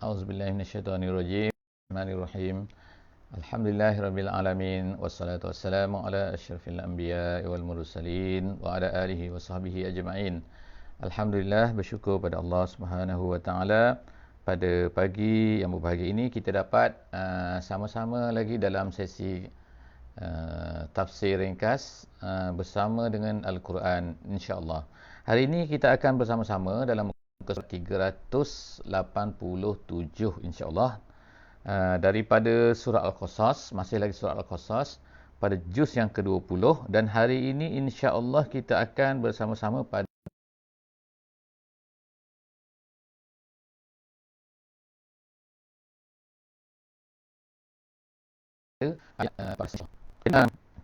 A'udzubillahi minasyaitonirrajim. Bismillahirrahmanirrahim. Alhamdulillahirabbil alamin wassalatu wassalamu ala asyrafil anbiya'i wal mursalin wa ala alihi washabbihi ajma'in. Alhamdulillah, bersyukur pada Allah Subhanahu wa taala, pada pagi yang berbahagia ini kita dapat sama-sama lagi dalam sesi tafsir ringkas bersama dengan Al-Quran, insya-Allah. Hari ini kita akan bersama-sama dalam muka surat 387 insya-Allah, daripada surah Al-Qasas, masih lagi surah Al-Qasas pada juz yang ke-20, dan hari ini insya-Allah kita akan bersama-sama pada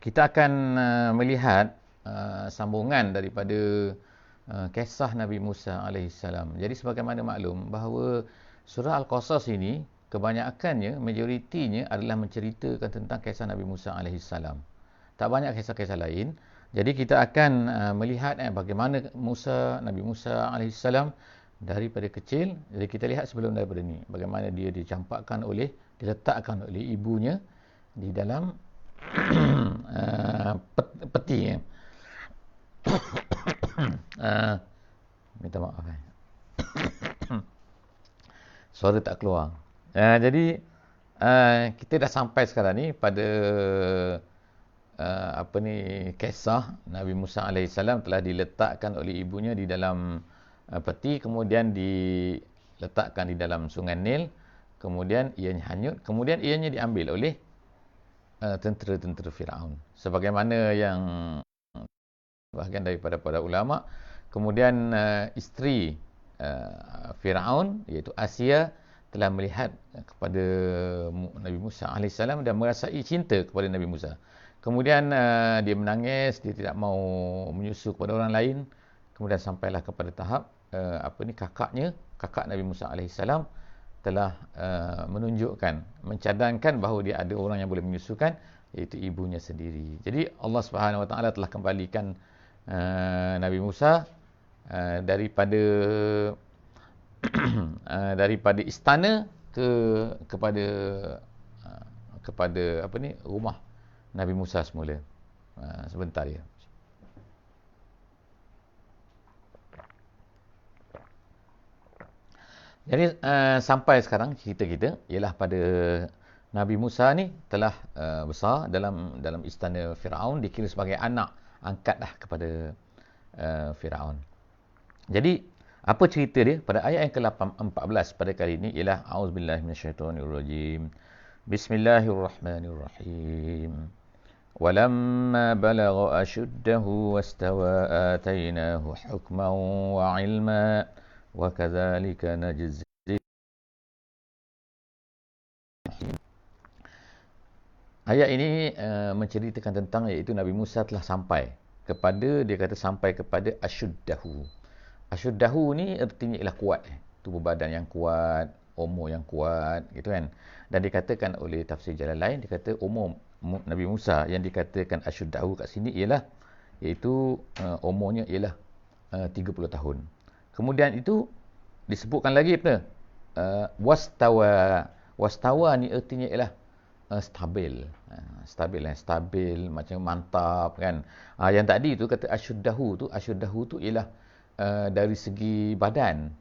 kita akan melihat sambungan daripada kisah Nabi Musa alaihissalam. Jadi sebagaimana maklum bahawa surah Al-Qasas ini kebanyakannya, majoritinya adalah menceritakan tentang kisah Nabi Musa alaihissalam. Tak banyak kisah-kisah lain. Jadi kita akan melihat bagaimana Nabi Musa alaihissalam daripada kecil. Jadi kita lihat sebelum daripada ni, bagaimana dia diletakkan oleh ibunya di dalam peti. Minta maaf. Suara tak keluar. Jadi kita dah sampai sekarang ni pada kisah Nabi Musa alaihissalam telah diletakkan oleh ibunya di dalam peti, kemudian diletakkan di dalam sungai Nil, kemudian ianya hanyut, kemudian ianya diambil oleh tentera-tentera Firaun, sebagaimana yang bahagian daripada para ulama. Kemudian isteri Firaun iaitu Asia telah melihat kepada Nabi Musa alaihissalam dan merasai cinta kepada Nabi Musa. Kemudian dia menangis, dia tidak mau menyusu kepada orang lain. Kemudian sampailah kepada tahap kakak Nabi Musa alaihissalam telah mencadangkan bahawa dia ada orang yang boleh menyusukan, iaitu ibunya sendiri. Jadi Allah Subhanahu Wa Taala telah kembalikan Nabi Musa daripada daripada istana kepada rumah Nabi Musa semula. Sebentar ya. Jadi sampai sekarang cerita kita ialah pada Nabi Musa ni telah besar dalam istana Firaun, dikira sebagai anak angkatlah kepada Firaun. Jadi apa cerita dia pada ayat yang ke-14 pada kali ini ialah auzubillahi minasyaitonirrajim. Bismillahirrahmanirrahim. Walamma balagha ashuddahu wastawa atainahu hukman wa ilma wa kadzalika najzi. Ayat ini menceritakan tentang, iaitu Nabi Musa telah sampai kepada, dia kata sampai kepada asyuddahu. Asyuddahu ni artinya ialah kuat, tubuh badan yang kuat, umur yang kuat, gitu kan. Dan dikatakan oleh tafsir Jalalain, dia kata umur Nabi Musa yang dikatakan asyuddahu kat sini ialah, iaitu umurnya ialah 30 tahun. Kemudian itu disebutkan lagi wastawa ni artinya ialah stabil, macam mantap kan. Yang tadi tu kata asyuddahu tu ialah dari segi badan.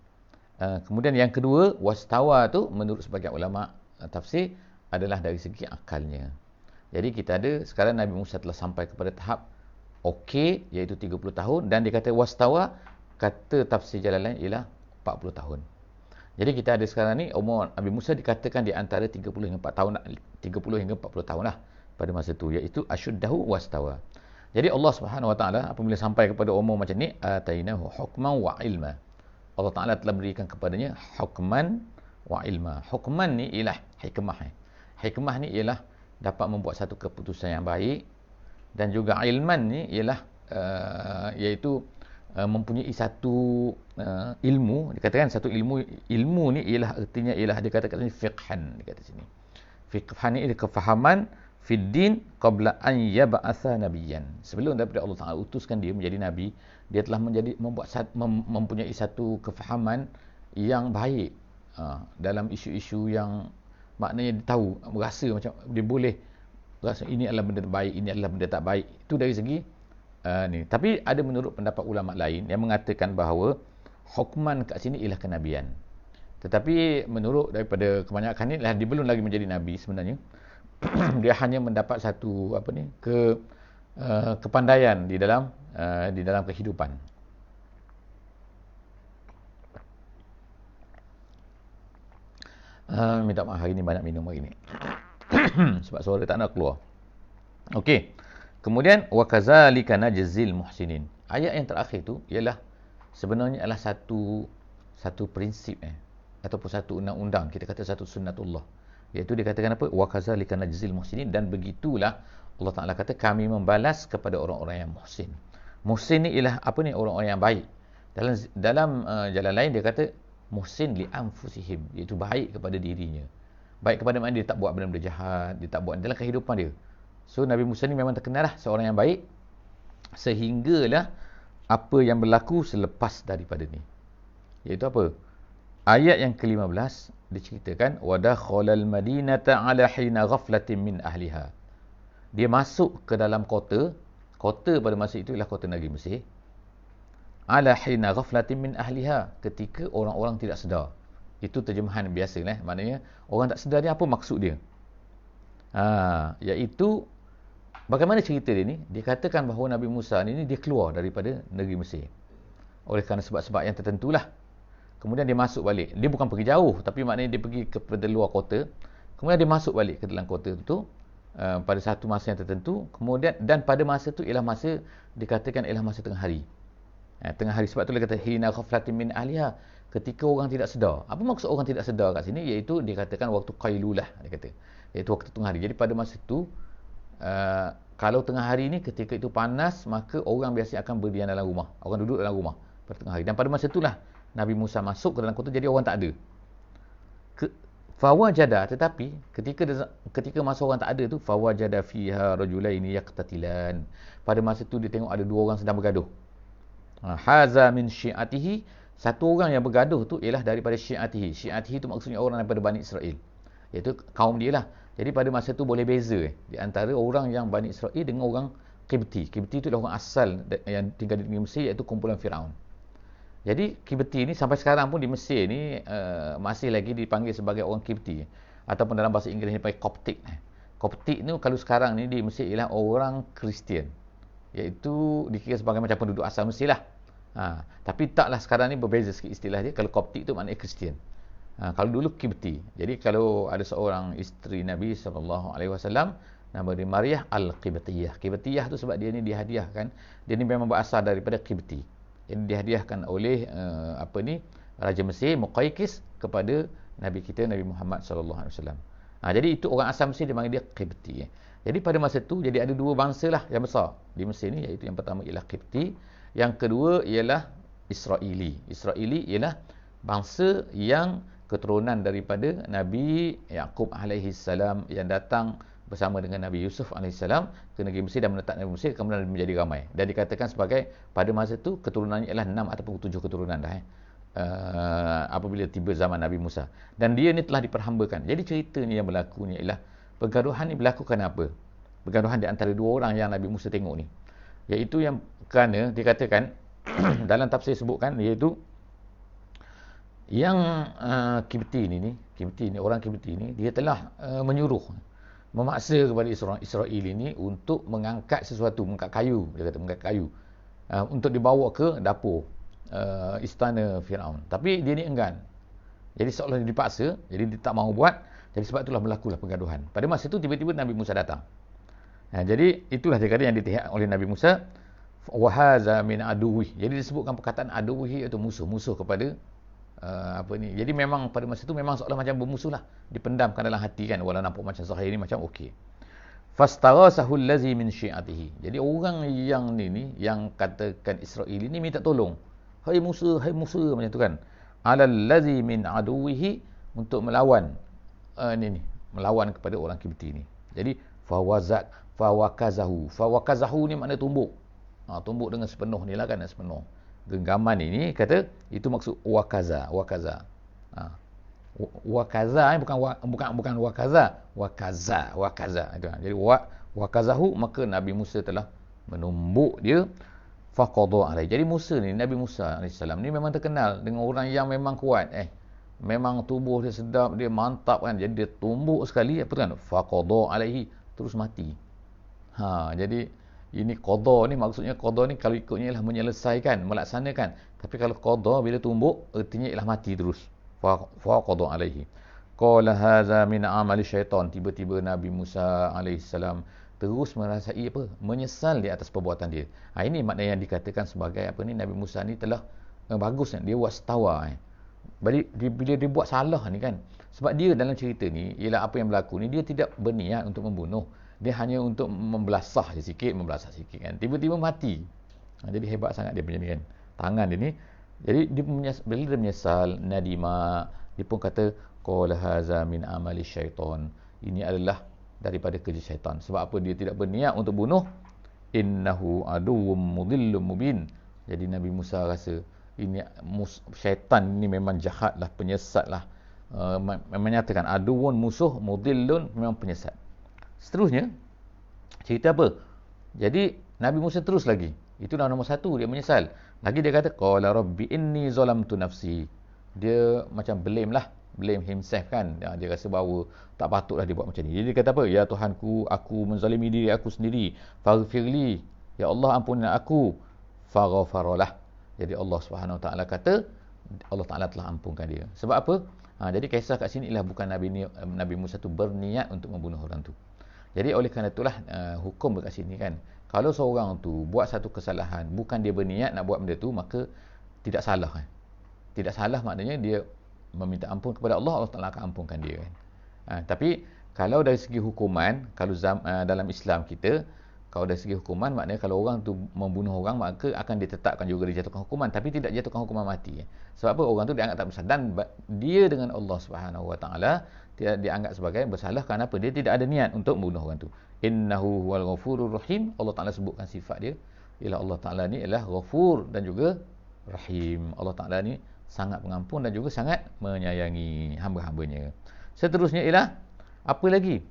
Kemudian yang kedua wastawa tu menurut sebagian ulama tafsir adalah dari segi akalnya. Jadi kita ada sekarang Nabi Musa telah sampai kepada tahap okey, iaitu 30 tahun, dan dia kata wastawa, kata tafsir Jalalain ialah 40 tahun. Jadi kita ada sekarang ni umur Nabi Musa dikatakan di antara 30 hingga 40 tahun lah pada masa tu, iaitu asyuddahu wastawa. Jadi Allah Subhanahu Wa Taala apabila sampai kepada umur macam ni, atainahu hukman wa ilma. Allah Taala telah berikan kepadanya hukman wa ilma. Hukman ni ialah hikmah. Hikmah ni ialah dapat membuat satu keputusan yang baik, dan juga ilman ni ialah iaitu mempunyai satu ilmu. Dikatakan satu ilmu ni ialah artinya ialah, dikatakan sini fiqhan, dikata sini. Fiqhan ni ialah kefahaman fid din qabla an yab'atha nabiyyan. Sebelum daripada Allah Taala utuskan dia menjadi nabi, dia telah mempunyai satu kefahaman yang baik dalam isu-isu yang maknanya dia tahu, berasa macam dia boleh rasa ini adalah benda baik, ini adalah benda tak baik. Itu dari segi ni. Tapi ada menurut pendapat ulama lain yang mengatakan bahawa hukman kat sini ialah kenabian. Tetapi menurut daripada kebanyakan ni lah, dia belum lagi menjadi nabi sebenarnya. Dia hanya mendapat satu kepandaian di dalam kehidupan. Minta maaf, hari ni banyak minum hari ni. Sebab suara tak nak keluar. Okey. Kemudian wa kadzalika najzil muhsinin. Ayat yang terakhir tu ialah sebenarnya adalah satu prinsip ataupun satu undang-undang, kita kata satu sunnatullah. Iaitu dikatakan apa? Wa kadzalika najzil muhsinin, dan begitulah Allah Taala kata kami membalas kepada orang-orang yang muhsin. Muhsin ni ialah apa ni? Orang-orang yang baik. Dalam jalan lain dia kata muhsin li anfusihim, iaitu baik kepada dirinya. Baik kepada mana dia tak buat benda-benda jahat, dia tak buat dalam kehidupan dia. So Nabi Musa ni memang terkenal lah seorang yang baik, sehinggalah apa yang berlaku selepas daripada ni. Iaitu apa? Ayat yang ke-15 diceritakan wa dakhalal madinata ala hina ghaflatin min ahliha. Dia masuk ke dalam kota pada masa itu ialah kota Negeri Mesir. Ala hina ghaflatin min ahliha, ketika orang-orang tidak sedar. Itu terjemahan biasa lah. Maknanya orang tak sedar ni apa maksud dia? Iaitu bagaimana cerita dia ni? Dia katakan bahawa Nabi Musa ni dia keluar daripada negeri Mesir oleh kerana sebab-sebab yang tertentulah. Kemudian dia masuk balik. Dia bukan pergi jauh, tapi maknanya dia pergi kepada luar kota. Kemudian dia masuk balik ke dalam kota itu pada satu masa yang tertentu. Kemudian dan pada masa itu ialah masa dikatakan ialah masa tengah hari. Tengah hari, sebab tu dia kata hina ghaflatin min ahliha, ketika orang tidak sedar. Apa maksud orang tidak sedar kat sini? Iaitu dikatakan waktu qailulah, dia kata. Iaitu waktu tengah hari. Jadi pada masa itu kalau tengah hari ni ketika itu panas, maka orang biasa akan berdiam dalam rumah. Orang duduk dalam rumah pada tengah hari. Dan pada masa itulah Nabi Musa masuk ke dalam kota, jadi orang tak ada. Fawajada, tetapi ketika masa orang tak ada tu, fawajada fiha rajulaini yaqtatilan. Pada masa tu dia tengok ada dua orang sedang bergaduh. Haza min syi'atihi, satu orang yang bergaduh tu ialah daripada syi'atihi. Syi'atihi tu maksudnya orang daripada Bani Israel, iaitu kaum dia lah. Jadi pada masa tu boleh beza di antara orang yang Bani Israel dengan orang Qibti. Qibti tu adalah orang asal yang tinggal di negeri Mesir, iaitu kumpulan Firaun. Jadi Qibti ni sampai sekarang pun di Mesir ni masih lagi dipanggil sebagai orang Qibti, ataupun dalam bahasa Inggeris dipanggil Coptic. Coptic ni kalau sekarang ni di Mesir ialah orang Kristian, iaitu dikira sebagai macam penduduk asal Mesir lah. Tapi taklah sekarang ni berbeza sikit istilah dia. Kalau Coptic tu maknanya Kristian. Kalau dulu Qibti. Jadi kalau ada seorang isteri Nabi SAW, nama dia Maryah Al-Qibtiyah. Qibtiyah tu sebab dia ni dihadiahkan, dia ni memang berasal daripada Qibti. Jadi dihadiahkan oleh Raja Mesir Muqaykis kepada Nabi kita Nabi Muhammad SAW. Jadi itu orang asal Mesir, dia panggil dia Qibti. Jadi pada masa tu jadi ada dua bangsa lah yang besar di Mesir ni, iaitu yang pertama ialah Qibti, yang kedua ialah Israeli. Israeli ialah bangsa yang keturunan daripada Nabi Yaqub alaihi salam yang datang bersama dengan Nabi Yusuf alaihi salam ke negeri Mesir dan menetap negeri Mesir, kemudian menjadi ramai. Dan dikatakan sebagai pada masa tu keturunannya ialah 6 ataupun 7 keturunan dah apabila tiba zaman Nabi Musa. Dan dia ni telah diperhambakan. Jadi ceritanya yang berlaku ni ialah pergaduhan ni berlaku kerana apa? Pergaduhan di antara dua orang yang Nabi Musa tengok ni. Iaitu yang kerana dikatakan dalam tafsir sebutkan, iaitu yang Qibti ni orang Qibti ni dia telah memaksa kepada orang Israel ini untuk mengangkat sesuatu, mengangkat kayu, dia kata mengangkat kayu untuk dibawa ke dapur istana Firaun. Tapi dia ni enggan. Jadi seolah dipaksa, jadi dia tak mahu buat. Jadi sebab itulah berlakulah pergaduhan. Pada masa itu tiba-tiba Nabi Musa datang. Jadi itulah dia kata yang ditihak oleh Nabi Musa, wa haza min aduwwi. Jadi disebutkan perkataan aduwwi iaitu musuh kepada Jadi memang pada masa itu memang seolah macam bermusuh lah, dipendamkan dalam hati kan, walau nampak macam zahir ni macam okey. Fastaghasahu allazi min syi'atihi. Jadi orang yang ni yang katakan Israel ni minta tolong. Hai Musa macam tu kan. Alal ladzi min aduwwihi, untuk melawan melawan kepada orang Qibti ni. Jadi fawakazahu ni makna tumbuk. Tumbuk dengan sepenuh ni lah kan, genggaman ini kata itu maksud wakaza. Wakaza bukan wakaza itu. Jadi wakazahu, maka Nabi Musa telah menumbuk dia. Faqada alaihi. Jadi Musa ni, Nabi Musa AS ni memang terkenal dengan orang yang memang kuat. Memang tubuh dia sedap, dia mantap kan. Jadi dia tumbuk sekali, apa kan? Faqada alaihi, terus mati. Jadi ini qada ni, maksudnya qada ni kalau ikutnya ialah menyelesaikan, melaksanakan. Tapi kalau qada bila tumbuk, artinya ialah mati terus. Faqada alaihi. Qala hadza min amali syaitan. Tiba-tiba Nabi Musa alaihissalam terus merasai apa? Menyesal di atas perbuatan dia. Ini makna yang dikatakan sebagai apa ni, Nabi Musa ni telah bagus kan, dia wastawa. Bila dia buat salah ni kan, sebab dia dalam cerita ni ialah apa yang berlaku ni, dia tidak berniat untuk membunuh, dia hanya untuk membelasah sikit kan, tiba-tiba mati. Jadi hebat sangat dia punya ni kan, tangan dia ni. Jadi bila dia menyesal, nadima, dia pun kata qala haza min amali syaitan, ini adalah daripada kerja syaitan. Sebab apa? Dia tidak berniat untuk bunuh. Innahu aduwwum mudhillum mubin. Jadi Nabi Musa rasa ini syaitan ini memang jahatlah, penyesatlah. Menyatakan aduwwun, musuh, mudhillun, memang penyesat. Seterusnya cerita apa? Jadi Nabi Musa terus lagi. Itu dah nombor satu, dia menyesal. Lagi dia kata qala rabbi inni zalamtu nafsi. Dia macam blame himself kan. Dia rasa bahawa tak patutlah dia buat macam ni. Jadi dia kata apa? Ya Tuhanku, aku menzalimi diri aku sendiri. Faghfirli, ya Allah ampunilah aku. Faghfaralah. Jadi Allah Subhanahu Wa Taala kata Allah Taala telah ampunkan dia. Sebab apa? Jadi kisah kat sini ialah bukan Nabi Musa tu berniat untuk membunuh orang tu. Jadi oleh kerana itulah hukum dekat sini kan, kalau seorang tu buat satu kesalahan, bukan dia berniat nak buat benda tu, maka tidak salah kan. Tidak salah maknanya dia meminta ampun kepada Allah, Allah Ta'ala akan ampunkan dia kan. Tapi kalau dari segi hukuman, kalau dalam Islam kita, kalau dari segi hukuman, maknanya kalau orang tu membunuh orang, maka akan ditetapkan juga dijatuhkan hukuman, tapi tidak jatuhkan hukuman mati. Sebab apa? Orang tu dianggap tak bersalah, dan dia dengan Allah Subhanahu Wa Taala tidak dianggap sebagai bersalah. Kerana apa? Dia tidak ada niat untuk membunuh orang tu. Innahu huwal ghafurur rahim. Allah Taala sebutkan sifat dia ialah Allah Taala ni ialah ghafur dan juga rahim. Allah Taala ni sangat pengampun dan juga sangat menyayangi hamba-hambanya. Seterusnya ialah apa lagi?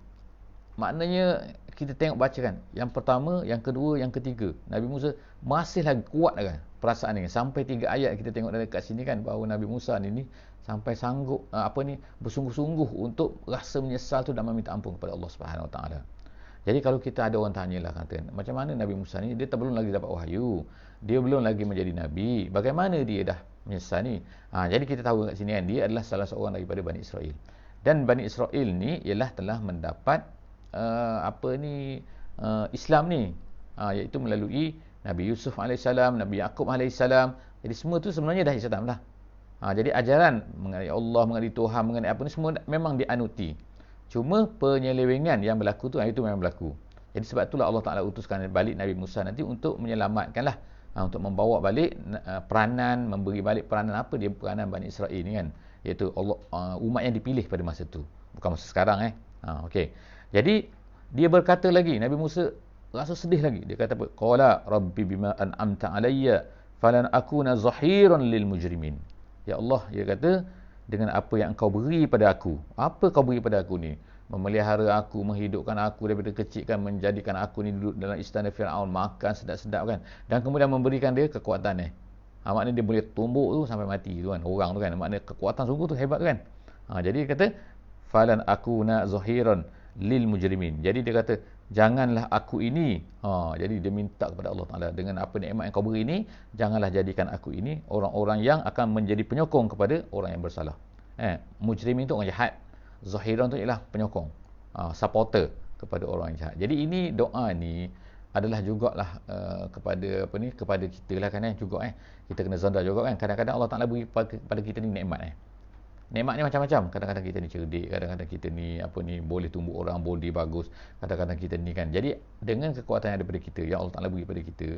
Maknanya kita tengok bacakan. Yang pertama, yang kedua, yang ketiga. Nabi Musa masih lagi kuat kan perasaan ni. Sampai 3 ayat kita tengok dekat sini kan, bahawa Nabi Musa ni sampai sanggup bersungguh-sungguh untuk rasa menyesal tu dan meminta ampun kepada Allah Subhanahu Wa Taala. Jadi kalau kita ada orang tanyalah kata, macam mana Nabi Musa ni, dia belum lagi dapat wahyu, dia belum lagi menjadi nabi, bagaimana dia dah menyesal ni? Jadi kita tahu kat sini kan, dia adalah salah seorang daripada Bani Israel. Dan Bani Israel ni ialah telah mendapat Islam ni, iaitu melalui Nabi Yusuf AS, Nabi Yaqub AS. Jadi semua tu sebenarnya dah Islam lah. Jadi ajaran mengenai Allah, mengenai Tuhan, mengenai apa ni, semua memang dianuti. Cuma penyelewengan yang berlaku tu, itu memang berlaku. Jadi sebab itulah Allah Ta'ala utuskan balik Nabi Musa nanti untuk menyelamatkanlah, untuk membawa balik peranan, memberi balik peranan apa dia, peranan Bani Israel ni kan, iaitu Allah, umat yang dipilih pada masa tu, bukan masa sekarang okey. Jadi dia berkata lagi, Nabi Musa rasa sedih lagi. Dia kata apa? Qala rabbi bima an'amta alayya falan akuna zahiran lil mujrimin. Ya Allah, dia kata, dengan apa yang engkau beri pada aku. Apa kau beri pada aku ni? Memelihara aku, menghidupkan aku daripada kecil kan, menjadikan aku ni duduk dalam istana Fir'aun, makan sedap-sedap kan, dan kemudian memberikan dia kekuatan maknanya dia boleh tumbuk tu sampai mati tu kan, orang tu kan, maknanya kekuatan sungguh tu hebat tu kan. Jadi dia kata falan akuna zahiran lil mujrimin. Jadi dia kata janganlah aku ini, jadi dia minta kepada Allah Ta'ala, dengan apa nikmat yang kau beri ni, janganlah jadikan aku ini orang-orang yang akan menjadi penyokong kepada orang yang bersalah. Mujrimin tu orang jahat, zahiran tu ialah penyokong, supporter kepada orang yang jahat. Jadi ini doa ni adalah jugalah kepada kepada kita lah kan, juga kita kena zanda juga kan. Kadang-kadang Allah Ta'ala beri pada kita ni nikmat nikmat ni macam-macam. Kadang-kadang kita ni cerdik, kadang-kadang kita ni boleh tumbuh orang, body bagus, kadang-kadang kita ni kan. Jadi dengan kekuatan yang ada pada kita, yang Allah Ta'ala beri pada kita,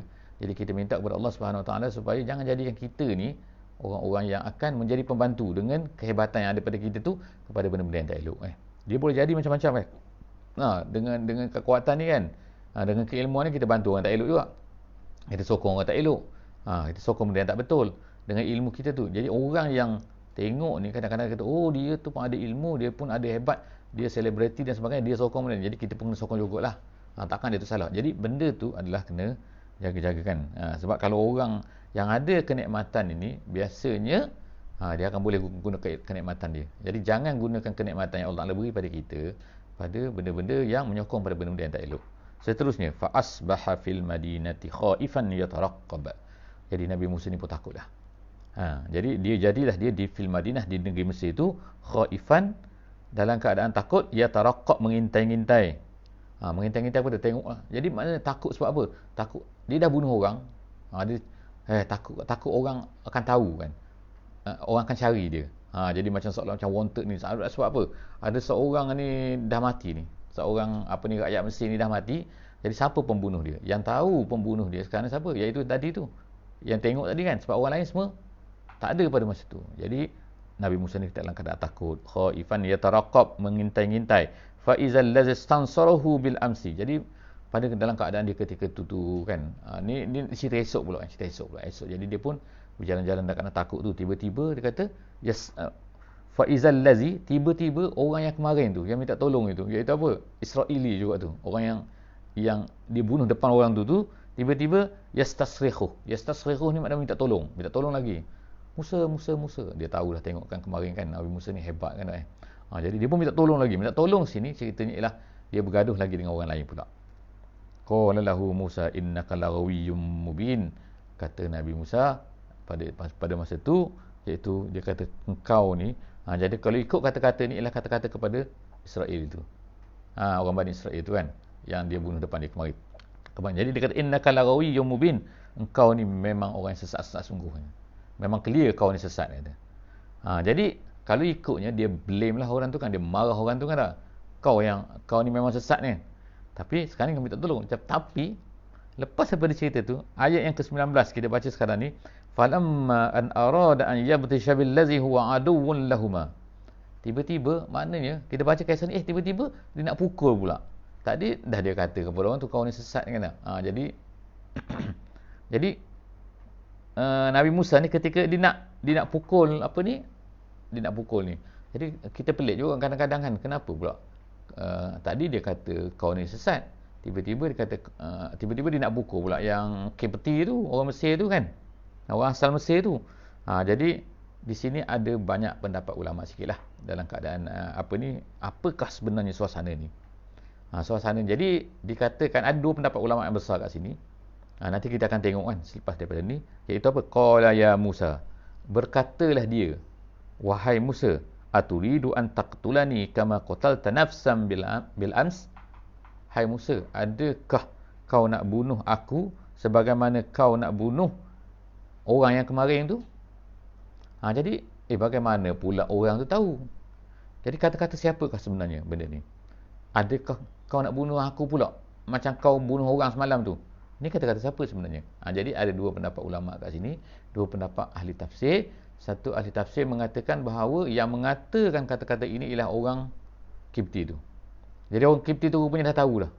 jadi kita minta kepada Allah Subhanahu Wa Taala supaya jangan jadikan kita ni orang-orang yang akan menjadi pembantu dengan kehebatan yang ada pada kita tu kepada benda-benda yang tak elok. Dia boleh jadi macam-macam dengan kekuatan ni kan, dengan keilmuan ni kita bantu orang tak elok juga, kita sokong orang tak elok, kita sokong benda yang tak betul dengan ilmu kita tu. Jadi orang yang tengok ni kadang-kadang kata, oh dia tu pun ada ilmu, dia pun ada hebat, dia selebriti dan sebagainya, dia sokong benda ni. Jadi kita pun kena sokong jugalah. Takkan dia tu salah. Jadi benda tu adalah kena jaga-jagakan. Sebab kalau orang yang ada kenikmatan ini, biasanya dia akan boleh gunakan kenikmatan dia. Jadi jangan gunakan kenikmatan yang Allah Ta'ala beri pada kita pada benda-benda yang menyokong pada benda-benda yang tak elok. Seterusnya, fa asbaha fil madinati khaifan yataraqqab. Jadi Nabi Musa ni pun takutlah. Jadi jadilah dia di fil Madinah, di negeri Mesir itu, khaifan, dalam keadaan takut, yataraqqab, mengintai-ngintai. Mengintai-ngintai apa dia tengoklah. Jadi maknanya takut sebab apa? Takut dia dah bunuh orang. Dia takut orang akan tahu kan. Orang akan cari dia. Jadi macam seolah macam wanted ni. Sebab apa? Ada seorang ni dah mati ni. Seorang rakyat Mesir ni dah mati. Jadi siapa pembunuh dia? Yang tahu pembunuh dia sekarang siapa? Iaitu tadi tu. Yang tengok tadi kan. Sebab orang lain semua tak ada pada masa tu. Jadi Nabi Musa ni dalam keadaan takut. Khaifan yataraqqab, mengintai-ngintai. Fa izal ladzi istansarahu bil amsi. Jadi pada dalam keadaan dia ketika tu kan. Ni cerita esok pula. Esok. Jadi dia pun berjalan-jalan dah kena takut tu. Tiba-tiba dia kata, yes, fa izal ladzi, tiba-tiba orang yang kemarin tu, yang minta tolong itu, iaitu apa? Israeli juga tu. Orang yang dibunuh depan orang tu, tiba-tiba yastasrikhu. Yastasrikhu ni maknanya minta tolong lagi. Musa. Dia tahulah, tengokkan kemarin kan Nabi Musa ni hebat kan. Jadi dia pun minta tolong lagi. Minta tolong sini ceritanya ialah dia bergaduh lagi dengan orang lain pula. Qala lahu Musa innaka laghawiyyun mubin. Kata Nabi Musa pada masa tu, iaitu dia kata engkau ni. Jadi kalau ikut kata-kata ni ialah kata-kata kepada Israel itu. Orang Bani Israel itu kan, yang dia bunuh depan dia kemarin. Jadi dia kata innaka laghawiyyun mubin. Engkau ni memang orang yang sesat sungguhnya. Memang clear kau ni sesat kata. Jadi kalau ikutnya dia blame lah orang tu kan, dia marah orang tu kan dah. Kau ni memang sesat ni. Tapi sekarang kami minta tolong. Tapi lepas daripada cerita tu, ayat yang ke-19 kita baca sekarang ni, falamma an arada an yabtisha billazi huwa aduwwun lahumā. Tiba-tiba maknanya kita baca kisah ni, tiba-tiba dia nak pukul pula. Tadi dah dia kata kepada orang tu kau ni sesat kan. Jadi Nabi Musa ni ketika dia nak pukul dia nak pukul ni. Jadi kita pelik juga kadang-kadang kan, kenapa pula tadi dia kata kau ni sesat, tiba-tiba dia kata tiba-tiba dia nak pukul pula yang Kipti tu, orang Mesir tu kan, orang asal Mesir tu. Jadi di sini ada banyak pendapat ulama sikitlah dalam keadaan apakah sebenarnya suasana ni. Suasana jadi dikatakan ada dua pendapat ulama yang besar kat sini. Nanti kita akan tengok kan selepas daripada ni, iaitu apa? Qala ya Musa, berkatalah dia, wahai Musa, aturidu an taqtulani kama qatalta nafsan bil ams. Hai Musa, adakah kau nak bunuh aku sebagaimana kau nak bunuh orang yang kemarin tu? Jadi bagaimana pula orang tu tahu? Jadi kata-kata siapakah sebenarnya benda ni? Adakah kau nak bunuh aku pula macam kau bunuh orang semalam tu? Ini kata-kata siapa sebenarnya? Jadi ada dua pendapat ulama kat sini, dua pendapat ahli tafsir. Satu ahli tafsir mengatakan bahawa yang mengatakan kata-kata ini ialah orang Kipti tu. Jadi orang Kipti tu rupanya dah tahulah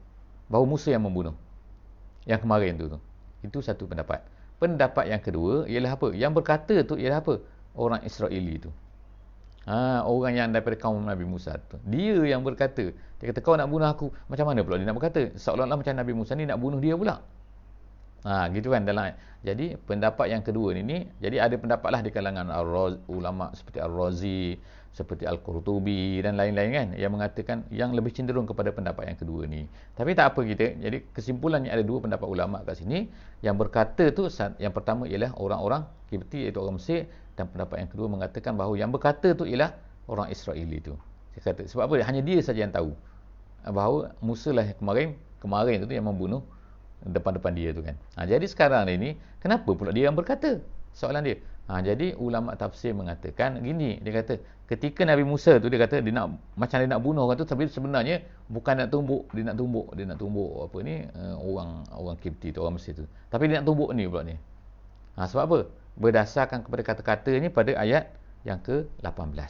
bahawa Musa yang membunuh yang kemarin tu. Itu satu pendapat. Pendapat yang kedua ialah apa? Yang berkata tu ialah apa? Orang Israeli tu. Orang yang daripada kaum Nabi Musa tu. Dia yang berkata. Dia kata kau nak bunuh aku. Macam mana pula dia nak berkata? Seolah-olah macam Nabi Musa ni nak bunuh dia pula. Gitu kan dalam. Jadi pendapat yang kedua ni, jadi ada pendapatlah di kalangan ulama seperti Ar-Razi, seperti Al-Qurtubi dan lain-lain kan, yang mengatakan yang lebih cenderung kepada pendapat yang kedua ni. Tapi tak apa kita. Jadi kesimpulannya ada dua pendapat ulama kat sini. Yang berkata tu, yang pertama ialah orang-orang Kipti, iaitu orang Mesir, dan pendapat yang kedua mengatakan bahawa yang berkata tu ialah orang Israeli tu. Dia kata sebab apa? Hanya dia saja yang tahu bahawa Musa lah kemarin tu yang membunuh depan-depan dia tu kan. Jadi sekarang ni kenapa pula dia yang berkata? Soalan dia. Jadi ulama tafsir mengatakan gini, dia kata ketika Nabi Musa tu dia kata dia nak bunuh orang tu, tapi sebenarnya bukan nak tumbuk, dia nak tumbuk orang Kipti tu, orang Mesir tu. Tapi dia nak tumbuk ni pula ni. Sebab apa? Berdasarkan kepada kata-kata ni pada ayat yang ke-18.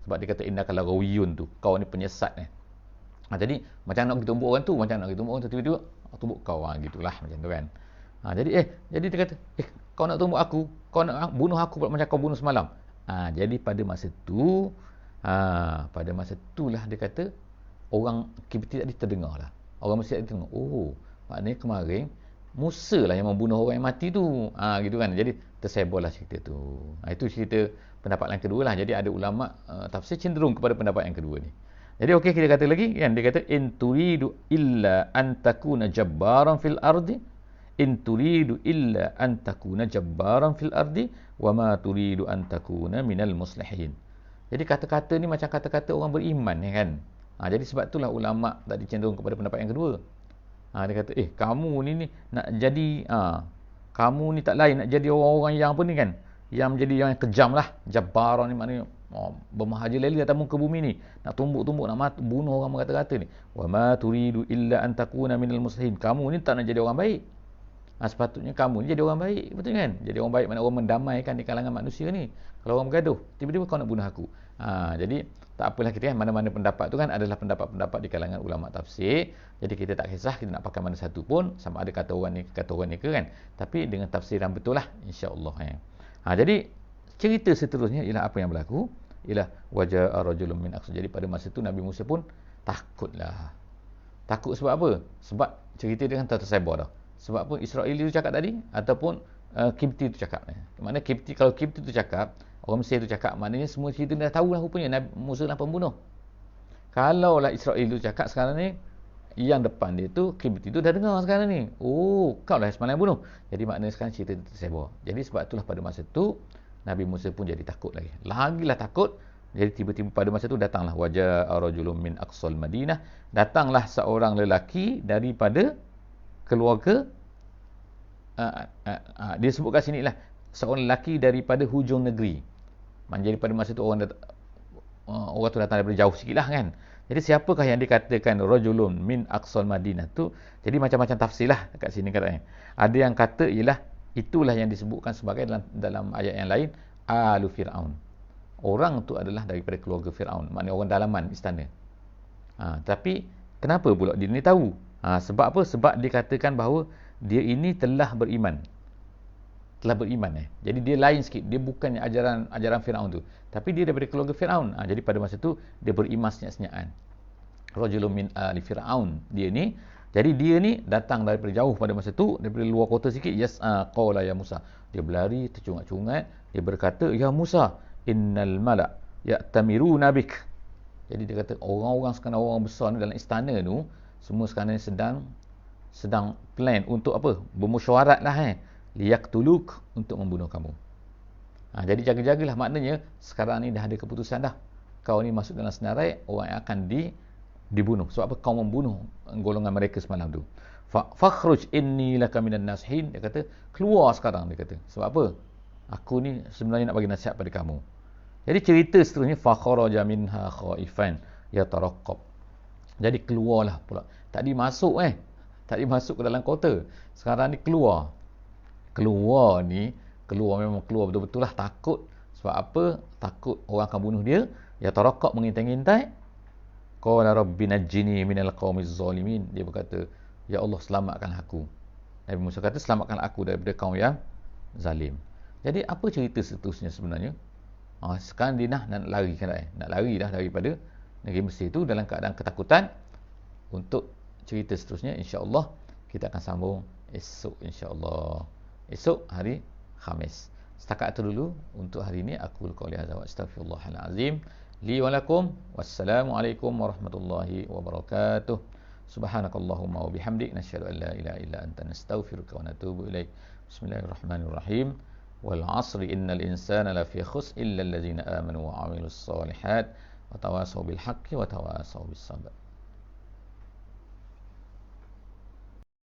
Sebab dia kata innaka laghawiyyun tu, kau ni penyesat ni. Jadi macam nak kita tumbuk orang tu, tiba-tiba tumbuk kau, gitulah macam tu kan. Jadi dia kata kau nak tumbuk aku, kau nak bunuh aku macam kau bunuh semalam. Jadi pada masa tu, pada masa itulah dia kata orang Kipti tadi terdengar lah. Orang Mesir tadi terdengar, oh, maknanya kemarin Musa lah yang membunuh orang yang mati tu. Gitu kan. Jadi tersebarlah cerita tu. Itu cerita pendapat yang kedua lah. Jadi ada ulama tafsir cenderung kepada pendapat yang kedua ni. Jadi okey, kita kata lagi kan, dia kata in turidu illa an takuna jabbaran fil ardi, in turidu illa an takuna jabbaran fil ardi wa ma turidu an takuna minal muslihin. Jadi kata-kata ni macam kata-kata orang beriman ya kan. Jadi sebab itulah ulama tadi cenderung kepada pendapat yang kedua. Dia kata kamu ni nak jadi kamu ni tak lain nak jadi orang-orang yang apa ni kan, yang menjadi yang kejam lah. Jabbaran ni maknanya bermahaja-leli atas muka bumi ni, nak tumbuk-tumbuk, nak bunuh orang berkata-kata ni. Wa ma turidu illa an takuna minal muslihin. Kamu ni tak nak jadi orang baik. Sepatutnya kamu ni jadi orang baik, betul kan? Jadi orang baik maknanya orang mendamaikan di kalangan manusia ni. Kalau orang bergaduh, tiba-tiba kau nak bunuh aku. Jadi tak apalah kita kan, mana-mana pendapat tu kan adalah pendapat-pendapat di kalangan ulama tafsir. Jadi kita tak kisah kita nak pakai mana satu pun, sama ada kata orang ni ke kan. Tapi dengan tafsir yang betul lah, insya-Allah ya. Jadi cerita seterusnya ialah apa yang berlaku, ialah waja'a rajulun min aqsa. Jadi pada masa tu Nabi Musa pun takutlah. Takut sebab apa? Sebab cerita dia kan tersebar dah. Sebab apa Israeli tu cakap tadi, ataupun Kipti tu cakap. Maknanya Kipti, kalau Kipti tu cakap, orang Mesir tu cakap, maknanya semua cerita dah tahulah rupanya Nabi Musa lah pembunuh. Kalau lah Israel tu cakap sekarang ni, yang depan dia tu Kipti tu dah dengar sekarang ni, oh kau lah semalam bunuh. Jadi maknanya sekarang cerita tu tersebar. Jadi sebab itulah pada masa tu Nabi Musa pun jadi takut lagi. Lagilah takut. Jadi tiba-tiba pada masa tu datanglah waja'a rajulun min aqsal Madinah, datanglah seorang lelaki daripada keluarga dia sebut kat sini lah, seorang lelaki daripada hujung negeri. Jadi pada masa tu orang tu datang daripada jauh sikit lah kan. Jadi siapakah yang dikatakan rajulun min aqsal Madinah tu? Jadi macam-macam tafsir lah kat sini katanya. Ada yang kata ialah itulah yang disebutkan sebagai dalam ayat yang lain, alu Fir'aun. Orang tu adalah daripada keluarga Fir'aun, maknanya orang dalaman istana. Tapi kenapa pula dia ni tahu? Sebab apa? Sebab dikatakan bahawa dia ini telah beriman. Jadi dia lain sikit. Dia bukannya ajaran Fir'aun tu, tapi dia daripada keluarga Fir'aun. Jadi pada masa tu dia beriman senyap-senyapkan. Rajulun min ali Fir'aun. Dia ni, jadi dia ni datang daripada jauh pada masa tu, daripada luar kota sikit. Qala ya Musa. Dia berlari tercungat-cungat. Dia berkata, ya Musa, innal mala' ya'tamiruna bik. Jadi dia kata orang-orang sekarang, orang besar ni dalam istana tu, semua sekarang ni sedang plan untuk apa? Bermesyuarat lah liyaqtuluk, untuk membunuh kamu. Jadi jaga-jagalah, maknanya sekarang ni dah ada keputusan dah. Kau ni masuk dalam senarai orang yang akan dibunuh. Sebab apa? Kau membunuh golongan mereka semalam tu. Fakhruj inni laka minan nasihin. Dia kata keluar sekarang, dia kata. Sebab apa? Aku ni sebenarnya nak bagi nasihat pada kamu. Jadi cerita seterusnya, fakharaja minha khaifan yataraqqab. Jadi keluarlah pula. Tadi masuk ke dalam kota. Sekarang ni keluar memang keluar betul-betul lah, takut. Sebab apa? Takut orang akan bunuh dia. Yataraqqab, mengintai-ngintai. Qala rabbi najjini minal qaumiz zalimin. Dia berkata, ya Allah, selamatkanlah aku. Nabi Musa kata, selamatkanlah aku daripada kaum yang zalim. Jadi apa cerita seterusnya sebenarnya? Sekarang dia nak lari kan? Nak lari dah daripada negeri Mesir itu dalam keadaan ketakutan. Untuk cerita seterusnya, insya-Allah kita akan sambung esok, insya-Allah. Esok hari Khamis. Setakat itu dulu untuk hari ini. Aku qouli hadza wa astaghfirullahal azim li wa lakum. Wassalamualaikum warahmatullahi wabarakatuh. Subhanakallahumma wa bihamdik, nasyhadu an la ilaha illa anta, nastaghfiruka wa natubu ilaik. Bismillahirrahmanirrahim. Wal 'asri innal insana lafi khusr illa allazina amanu wa 'amilus solihat wa tawasaw bil haqqi wa tawasaw bis sabr.